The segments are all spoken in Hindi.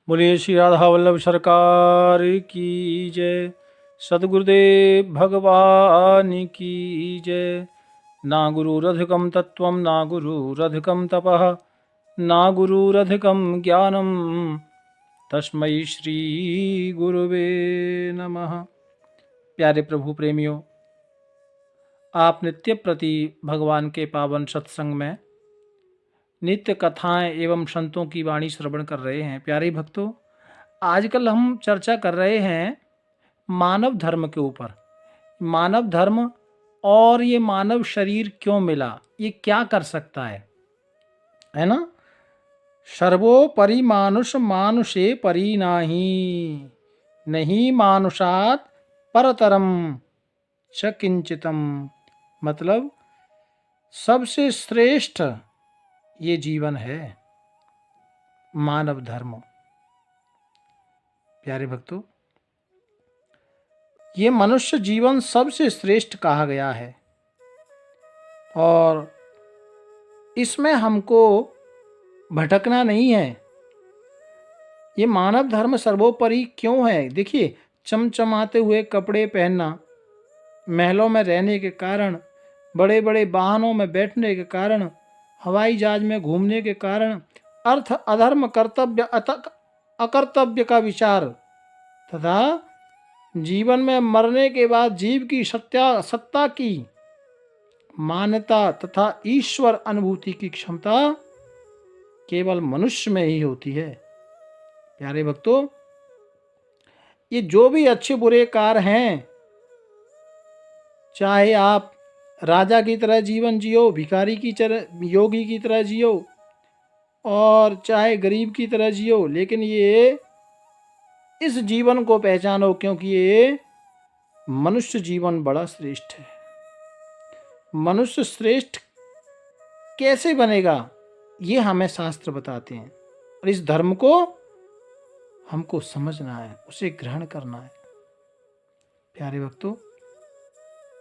बोलिए श्री राधा वल्लभ सरकार की जय। सद्गुरुदेव भगवान की जय। ना गुरुरधिकं तत्त्वं ना गुरुरधिकं तपः ना गुरुरधिकं ज्ञानं तस्मै श्री गुरुवे नमः। प्यारे प्रभु प्रेमियों, आप नित्य प्रति भगवान के पावन सत्संग में नित्य कथाएं एवं संतों की वाणी श्रवण कर रहे हैं। प्यारे भक्तों, आजकल हम चर्चा कर रहे हैं मानव धर्म के ऊपर। मानव धर्म और ये मानव शरीर क्यों मिला, ये क्या कर सकता है ना। सर्वोपरि मानुष मानुषे परि नाही, नहीं मानुषात परतरम च किंचितम। मतलब सबसे श्रेष्ठ ये जीवन है मानव धर्म। प्यारे भक्तों, ये मनुष्य जीवन सबसे श्रेष्ठ कहा गया है और इसमें हमको भटकना नहीं है। ये मानव धर्म सर्वोपरि क्यों है? देखिए, चमचमाते हुए कपड़े पहनना, महलों में रहने के कारण, बड़े बड़े वाहनों में बैठने के कारण, हवाई जहाज में घूमने के कारण अर्थ अधर्म कर्तव्य अकर्तव्य का विचार तथा जीवन में मरने के बाद जीव की सत्ता की मान्यता तथा ईश्वर अनुभूति की क्षमता केवल मनुष्य में ही होती है। प्यारे भक्तों, ये जो भी अच्छे बुरे कार्य हैं, चाहे आप राजा की तरह जीवन जियो, भिखारी की तरह, योगी की तरह जियो और चाहे गरीब की तरह जियो, लेकिन ये इस जीवन को पहचानो, क्योंकि ये मनुष्य जीवन बड़ा श्रेष्ठ है। मनुष्य श्रेष्ठ कैसे बनेगा, ये हमें शास्त्र बताते हैं और इस धर्म को हमको समझना है, उसे ग्रहण करना है। प्यारे भक्तों,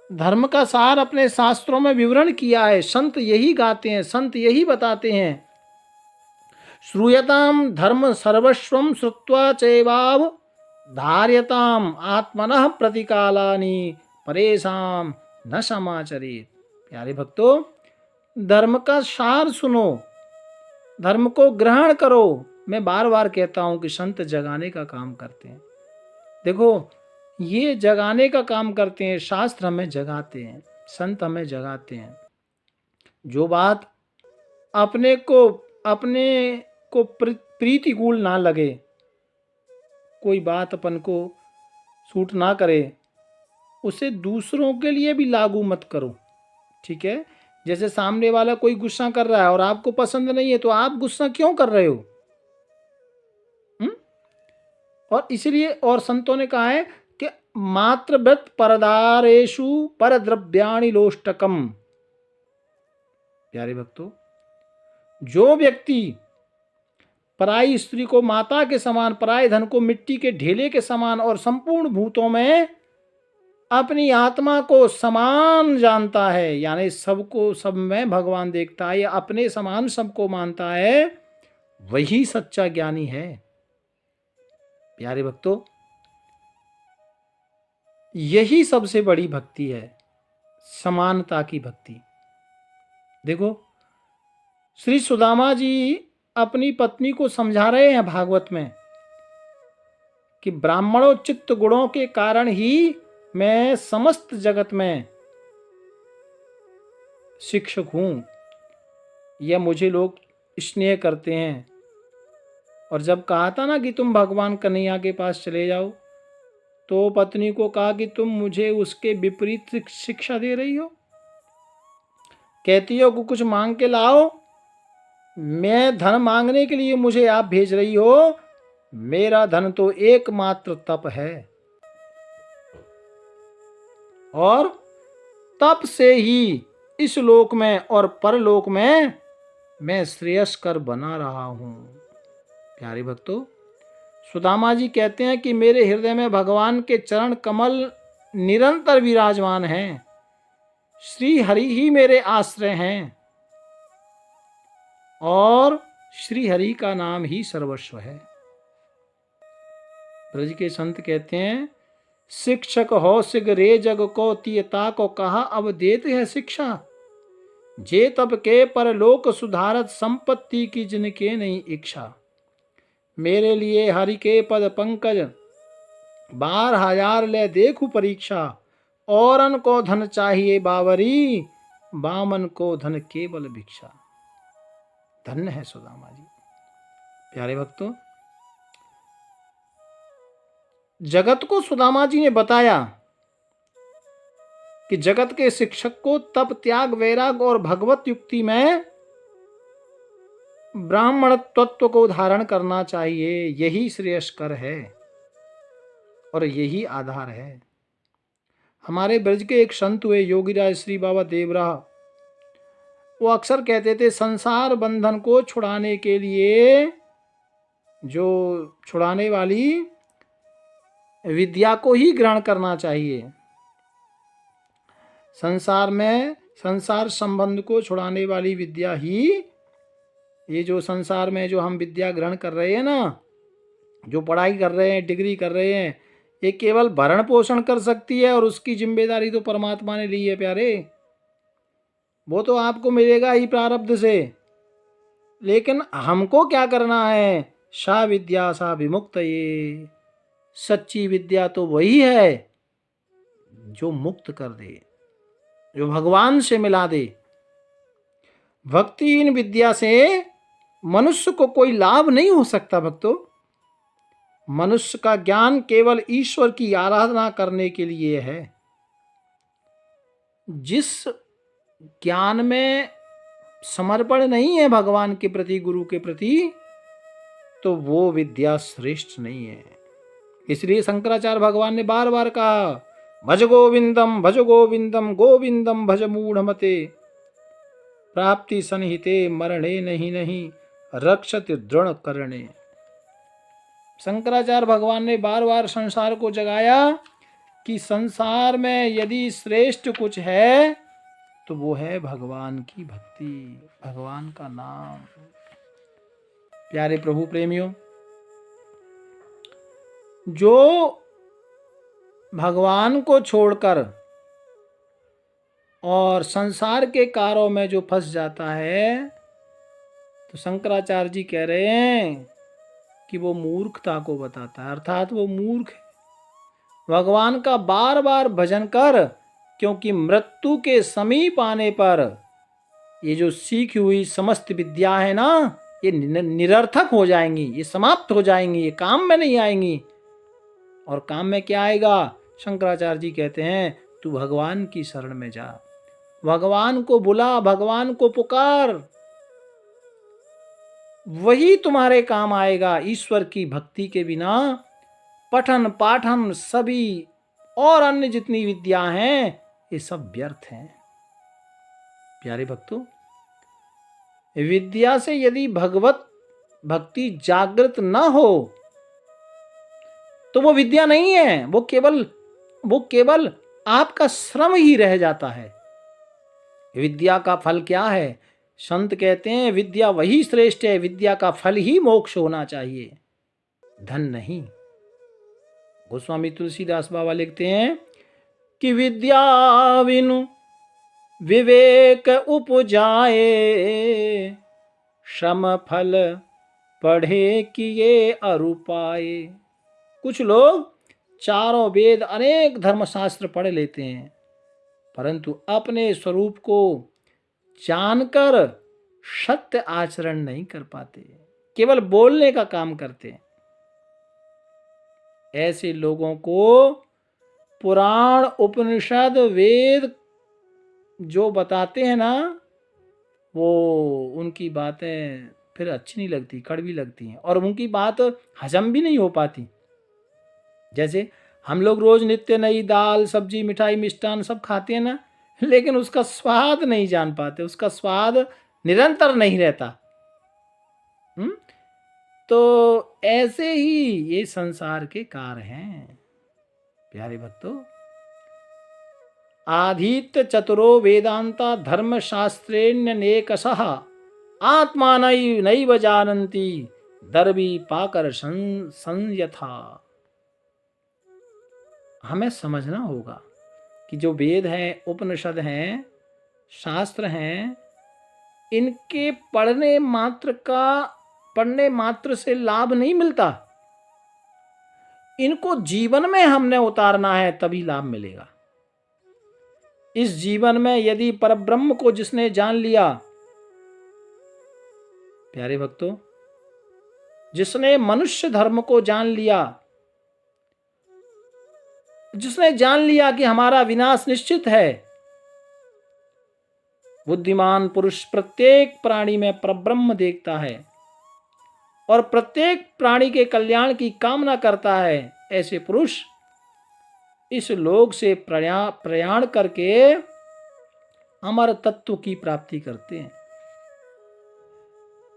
धर्म का सार अपने शास्त्रों में विवरण किया है। संत यही गाते हैं, संत यही बताते हैं। श्रूयताम धर्म सर्वस्वम श्रुत्वा चैवाव धार्यताम आत्मनः प्रतिकालानि परेशान न समाचरेत। प्यारे भक्तों, धर्म का सार सुनो, धर्म को ग्रहण करो। मैं बार बार कहता हूं कि संत जगाने का काम करते हैं। देखो, ये जगाने का काम करते हैं, शास्त्र हमें जगाते हैं, संत हमें जगाते हैं। जो बात अपने को प्रीतिकूल ना लगे, कोई बात अपन को सूट ना करे, उसे दूसरों के लिए भी लागू मत करो। ठीक है? जैसे सामने वाला कोई गुस्सा कर रहा है और आपको पसंद नहीं है, तो आप गुस्सा क्यों कर रहे हो? और इसलिए और संतों ने कहा है कि मातृव्रत परदारेषु परद्रव्याणि लोष्टकम। प्यारे भक्तों, जो व्यक्ति पराई स्त्री को माता के समान, पराये धन को मिट्टी के ढेले के समान और संपूर्ण भूतों में अपनी आत्मा को समान जानता है, यानी सबको सब में भगवान देखता है या अपने समान सबको मानता है, वही सच्चा ज्ञानी है। प्यारे भक्तों, यही सबसे बड़ी भक्ति है, समानता की भक्ति। देखो, श्री सुदामा जी अपनी पत्नी को समझा रहे हैं भागवत में कि ब्राह्मणोचित गुणों के कारण ही मैं समस्त जगत में शिक्षक हूं, यह मुझे लोग स्नेह करते हैं। और जब कहा था ना कि तुम भगवान कन्हैया के पास चले जाओ, तो पत्नी को कहा कि तुम मुझे उसके विपरीत शिक्षा दे रही हो, कहती हो कि कुछ मांग के लाओ, मैं धन मांगने के लिए मुझे आप भेज रही हो, मेरा धन तो एकमात्र तप है और तप से ही इस लोक में और परलोक में मैं श्रेयस्कर बना रहा हूं। प्यारे भक्तों, सुदामा जी कहते हैं कि मेरे हृदय में भगवान के चरण कमल निरंतर विराजमान हैं, श्री हरि ही मेरे आश्रय हैं और श्री हरि का नाम ही सर्वस्व है। ब्रज के संत कहते हैं, शिक्षक हो सिग रे जग को तियता को कहा, अब देत है शिक्षा। जे तब के परलोक सुधारत, संपत्ति की जिनके नहीं इच्छा। मेरे लिए हरि के पद पंकज, 12,000 ले देखू परीक्षा। औरन को धन चाहिए बावरी, बामन को धन केवल भिक्षा। धन्य है सुदामा जी। प्यारे भक्तों, जगत को सुदामा जी ने बताया कि जगत के शिक्षक को तप, त्याग, वैराग और भगवत युक्ति में ब्राह्मण तत्व को धारण करना चाहिए। यही श्रेयस्कर है और यही आधार है। हमारे ब्रज के एक संत हुए योगीराज श्री बाबा देवरा, वो अक्सर कहते थे, संसार बंधन को छुड़ाने के लिए जो छुड़ाने वाली विद्या को ही ग्रहण करना चाहिए। संसार में संसार संबंध को छुड़ाने वाली विद्या ही, ये जो संसार में जो हम विद्या ग्रहण कर रहे हैं ना, जो पढ़ाई कर रहे हैं, डिग्री कर रहे हैं, ये केवल भरण पोषण कर सकती है और उसकी जिम्मेदारी तो परमात्मा ने ली है प्यारे। वो तो आपको मिलेगा ही प्रारब्ध से, लेकिन हमको क्या करना है? सा विद्या सा विमुक्त। ये सच्ची विद्या तो वही है जो मुक्त कर दे, जो भगवान से मिला दे। भक्तिहीन विद्या से मनुष्य को कोई लाभ नहीं हो सकता। भक्तों, मनुष्य का ज्ञान केवल ईश्वर की आराधना करने के लिए है। जिस ज्ञान में समर्पण नहीं है भगवान के प्रति, गुरु के प्रति, तो वो विद्या श्रेष्ठ नहीं है। इसलिए शंकराचार्य भगवान ने बार बार कहा, भज गोविंदम गोविंदम भज मूढ़मते, प्राप्ति सन्निहिते मरणे नहीं रक्षति दृढ़ करणे। शंकराचार्य भगवान ने बार बार संसार को जगाया कि संसार में यदि श्रेष्ठ कुछ है तो वो है भगवान की भक्ति, भगवान का नाम। प्यारे प्रभु प्रेमियों, जो भगवान को छोड़कर और संसार के कार्यों में जो फंस जाता है, तो शंकराचार्य जी कह रहे हैं कि वो मूर्खता को बताता है, अर्थात वो मूर्ख है। भगवान का बार बार भजन कर, क्योंकि मृत्यु के समीप आने पर ये जो सीखी हुई समस्त विद्या है ना, ये निरर्थक हो जाएंगी, ये समाप्त हो जाएंगी, ये काम में नहीं आएंगी। और काम में क्या आएगा? शंकराचार्य जी कहते हैं, तू भगवान की शरण में जा, भगवान को बुला, भगवान को पुकार, वही तुम्हारे काम आएगा। ईश्वर की भक्ति के बिना पठन पाठन सभी और अन्य जितनी विद्या हैं, ये सब व्यर्थ हैं। प्यारे भक्तों, विद्या से यदि भगवत भक्ति जागृत न हो तो वो विद्या नहीं है, वो केवल आपका श्रम ही रह जाता है। विद्या का फल क्या है? संत कहते हैं, विद्या वही श्रेष्ठ है, विद्या का फल ही मोक्ष होना चाहिए, धन नहीं। गोस्वामी तुलसीदास बाबा लिखते हैं कि विद्या बिनु विवेक उपजाए, श्रम फल पढ़े किए अरुपाए। कुछ लोग चारों वेद अनेक धर्मशास्त्र पढ़ लेते हैं, परंतु अपने स्वरूप को जानकर सत्य आचरण नहीं कर पाते, केवल बोलने का काम करते हैं। ऐसे लोगों को पुराण उपनिषद वेद जो बताते हैं ना, वो उनकी बातें फिर अच्छी नहीं लगती, कड़वी लगती हैं, और उनकी बात हजम भी नहीं हो पाती। जैसे हम लोग रोज नित्य नई दाल सब्जी मिठाई मिष्टान सब खाते हैं ना, लेकिन उसका स्वाद नहीं जान पाते, उसका स्वाद निरंतर नहीं रहता। तो ऐसे ही ये संसार के कार्य हैं। प्यारे भक्तों, आधीत्य चतुरो वेदांता धर्म शास्त्रेण्यनेकशः, आत्मा नैव जानन्ति दर्वी पाकर संयथा। हमें समझना होगा कि जो वेद हैं, उपनिषद हैं, शास्त्र हैं, इनके पढ़ने मात्र से लाभ नहीं मिलता। इनको जीवन में हमने उतारना है, तभी लाभ मिलेगा। इस जीवन में यदि परब्रह्म को जिसने जान लिया, प्यारे भक्तों, जिसने मनुष्य धर्म को जान लिया, जिसने जान लिया कि हमारा विनाश निश्चित है, बुद्धिमान पुरुष प्रत्येक प्राणी में परब्रह्म देखता है और प्रत्येक प्राणी के कल्याण की कामना करता है। ऐसे पुरुष इस लोक से प्रयाण करके अमर तत्व की प्राप्ति करते हैं।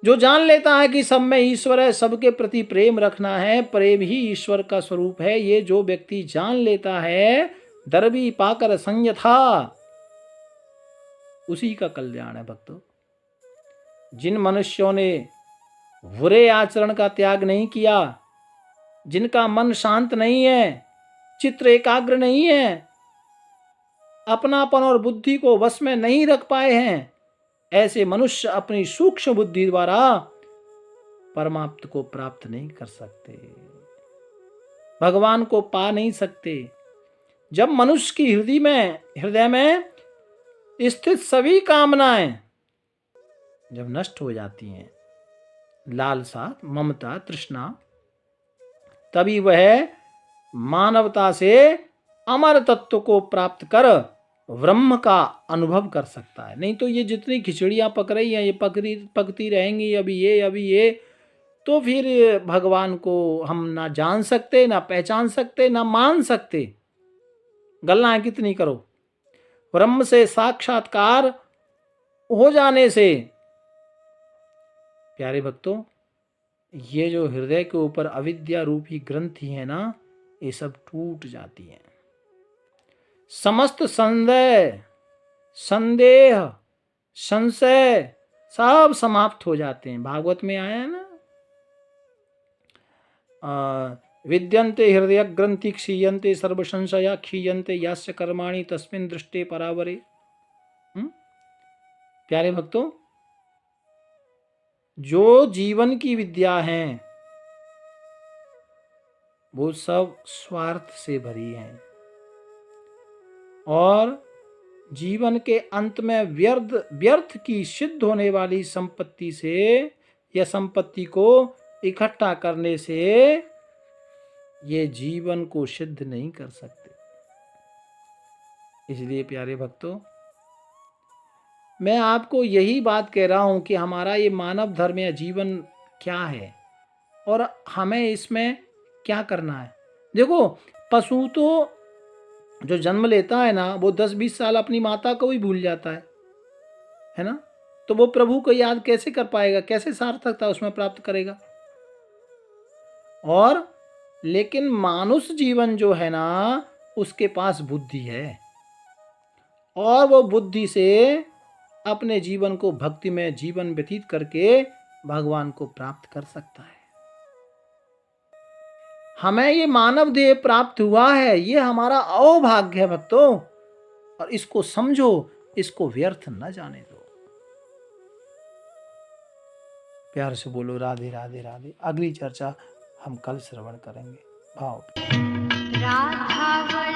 जो जान लेता है कि सब में ईश्वर है, सबके प्रति प्रेम रखना है, प्रेम ही ईश्वर का स्वरूप है, ये जो व्यक्ति जान लेता है, दरबी पाकर संयथा, उसी का कल्याण है। भक्तों, जिन मनुष्यों ने बुरे आचरण का त्याग नहीं किया, जिनका मन शांत नहीं है, चित्त एकाग्र नहीं है, अपनापन और बुद्धि को वश में नहीं रख पाए हैं, ऐसे मनुष्य अपनी सूक्ष्म बुद्धि द्वारा परमात्मा को प्राप्त नहीं कर सकते, भगवान को पा नहीं सकते। जब मनुष्य की हृदय में स्थित सभी कामनाएं जब नष्ट हो जाती हैं, लालसा, ममता, तृष्णा, तभी वह मानवता से अमर तत्व को प्राप्त कर ब्रह्म का अनुभव कर सकता है। नहीं तो ये जितनी खिचड़ियां पक रही हैं, ये पकती रहेंगी, अभी ये, तो फिर भगवान को हम ना जान सकते, ना पहचान सकते, ना मान सकते। गल्लाएं कितनी करो, ब्रह्म से साक्षात्कार हो जाने से प्यारे भक्तों, ये जो हृदय के ऊपर अविद्या रूपी ग्रंथि है ना, ये सब टूट जाती है। समस्त संदेह, संशय सब समाप्त हो जाते हैं। भागवत में आया है ना, विद्यन्ते हृदय ग्रंथि क्षीयन्ते सर्व संशया क्षीयन्ते यास्य कर्माणि तस्मिन् दृष्टे परावरे। प्यारे भक्तों, जो जीवन की विद्या हैं वो सब स्वार्थ से भरी हैं और जीवन के अंत में व्यर्थ की सिद्ध होने वाली संपत्ति से या संपत्ति को इकट्ठा करने से ये जीवन को सिद्ध नहीं कर सकते। इसलिए प्यारे भक्तों, मैं आपको यही बात कह रहा हूं कि हमारा ये मानव धर्म या जीवन क्या है और हमें इसमें क्या करना है। देखो, पशु तो जो जन्म लेता है ना, वो 10-20 साल अपनी माता को भी भूल जाता है ना, तो वो प्रभु को याद कैसे कर पाएगा, कैसे सार्थकता उसमें प्राप्त करेगा। और लेकिन मानुष जीवन जो है ना, उसके पास बुद्धि है और वो बुद्धि से अपने जीवन को भक्ति में जीवन व्यतीत करके भगवान को प्राप्त कर सकता है। हमें ये मानव देह प्राप्त हुआ है, ये हमारा अहोभाग्य है भक्तों, और इसको समझो, इसको व्यर्थ न जाने दो। प्यार से बोलो राधे राधे राधे। अगली चर्चा हम कल श्रवण करेंगे। भाव। राधा